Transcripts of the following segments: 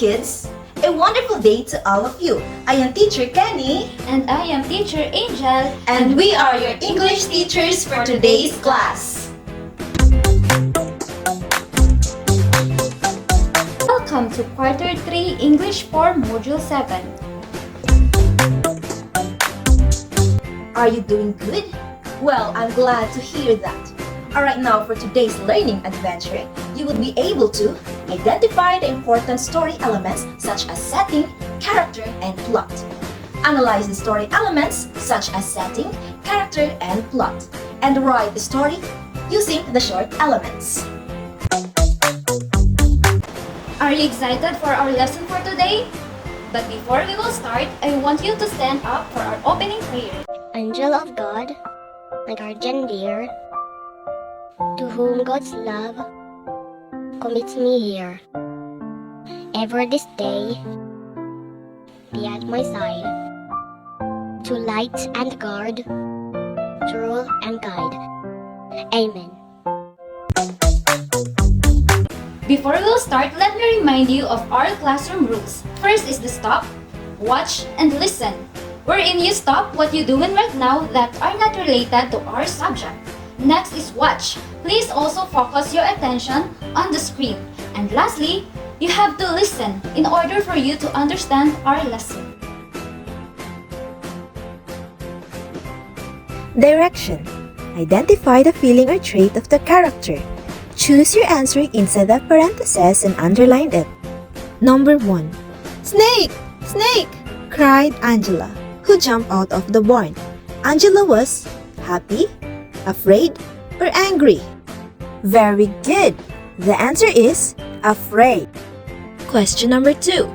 kids! A wonderful day to all of you. I am Teacher Kenny. And I am Teacher Angel. And we are your English teachers for today's class. Welcome to Quarter 3 English 4 Module 7. Are you doing good? Well, I'm glad to hear that. Alright, now for today's learning adventure, you will be able to identify the important story elements such as setting, character, and plot. Analyze the story elements such as setting, character, and plot. And write the story using the short elements. Are you excited for our lesson for today? But before we will start, I want you to stand up for our opening prayer. Angel of God, my guardian dear, to whom God's love commits me here. Ever this day, be at my side, to light and guard, to rule and guide. Amen. Before we will start, let me remind you of our classroom rules. First is the stop, watch, and listen, wherein you stop what you're doing right now that are not related to our subject. Next is watch. Please also focus your attention on the screen. And lastly, you have to listen in order for you to understand our lesson. Direction. Identify the feeling or trait of the character. Choose your answer inside the parentheses and underline it. Number 1. Snake! Snake! Cried Angela, who jumped out of the barn. Angela was happy, afraid, or angry? Very good! The answer is afraid. Question number 2.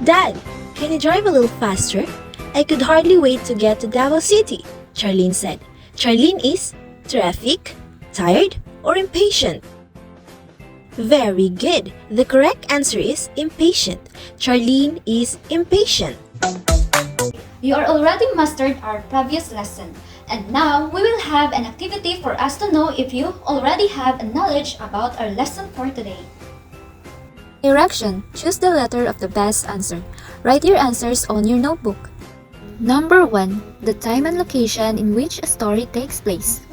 Dad, can you drive a little faster? I could hardly wait to get to Davao City, Charlene said. Charlene is traffic, tired, or impatient? Very good! The correct answer is impatient. Charlene is impatient. You are already mastered our previous lesson. And now, we will have an activity for us to know if you already have a knowledge about our lesson for today. Direction. Choose the letter of the best answer. Write your answers on your notebook. Number 1. The time and location in which a story takes place.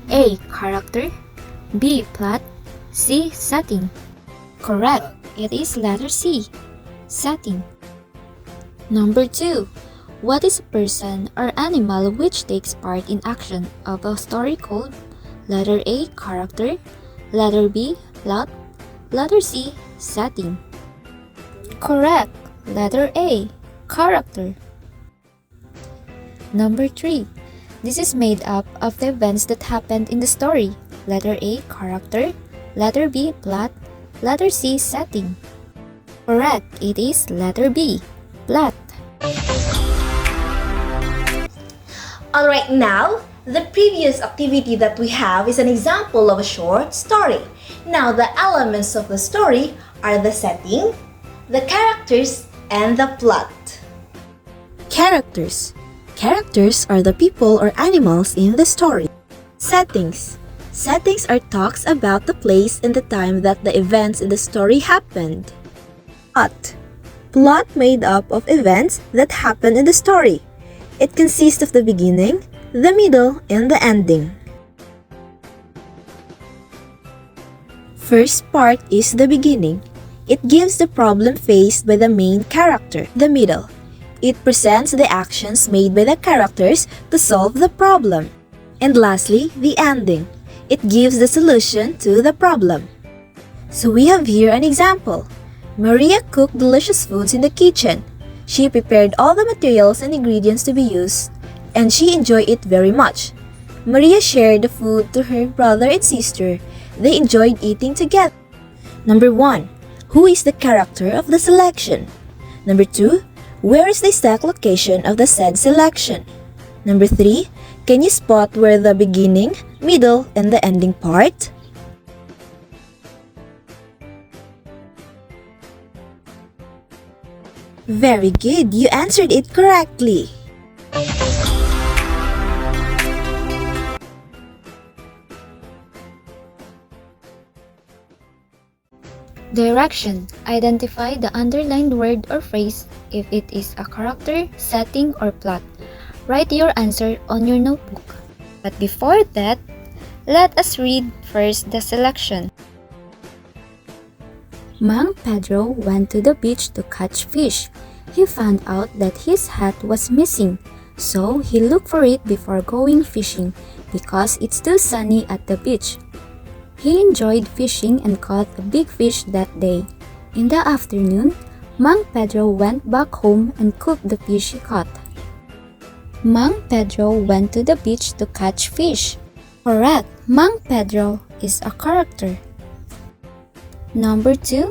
A. Character. B. Plot. C. Setting. Correct. It is letter C. Setting. Number 2. What is a person or animal which takes part in action of a story called? Letter A. Character. Letter B. Plot. Letter C. Setting. Correct. Letter A. Character. Number 3. This is made up of the events that happened in the story. Letter A. Character. Letter B. Plot. Letter C. Setting. Correct. It is letter B. Plot. Alright, now, the previous activity that we have is an example of a short story. Now, the elements of the story are the setting, the characters, and the plot. Characters. Characters are the people or animals in the story. Settings. Settings are talks about the place and the time that the events in the story happened. Plot. Plot made up of events that happen in the story. It consists of the beginning, the middle, and the ending. First part is the beginning. It gives the problem faced by the main character. The middle. It presents the actions made by the characters to solve the problem. And lastly, the ending. It gives the solution to the problem. So we have here an example. Maria cooked delicious foods in the kitchen. She prepared all the materials and ingredients to be used, and she enjoyed it very much. Maria shared the food to her brother and sister. They enjoyed eating together. Number 1. Who is the character of the selection? Number 2. Where is the exact location of the said selection? Number 3. Can you spot where the beginning, middle, and the ending part? Very good, you answered it correctly. Direction. Identify the underlined word or phrase if it is a character, setting, or plot. Write your answer on your notebook. But before that, let us read first the selection. Mang Pedro went to the beach to catch fish. He found out that his hat was missing, so he looked for it before going fishing because it's too sunny at the beach. He enjoyed fishing and caught a big fish that day. In the afternoon, Mang Pedro went back home and cooked the fish he caught. Mang Pedro went to the beach to catch fish. Correct. Mang Pedro is a character. Number 2.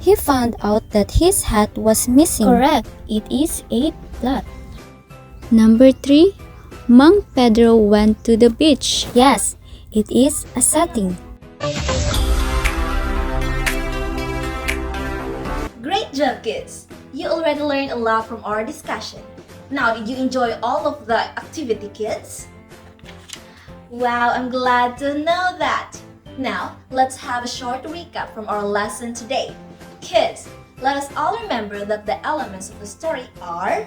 He found out that his hat was missing. Correct. It is a plot. Number 3. Mang Pedro went to the beach. Yes, it is a setting. Great job, kids! You already learned a lot from our discussion. Now, did you enjoy all of the activity, kids? Wow, I'm glad to know that! Now, let's have a short recap from our lesson today. Kids, let us all remember that the elements of the story are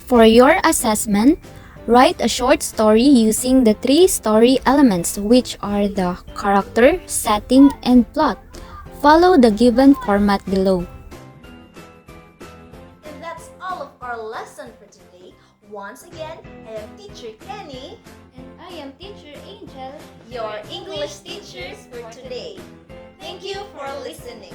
For your assessment, write a short story using the 3 story elements, which are the character, setting, and plot. Follow the given format below. And that's all of our lesson for today. Once again, I am Teacher Kenny, And I am Teacher Angel, your English teachers for today. Thank you for listening.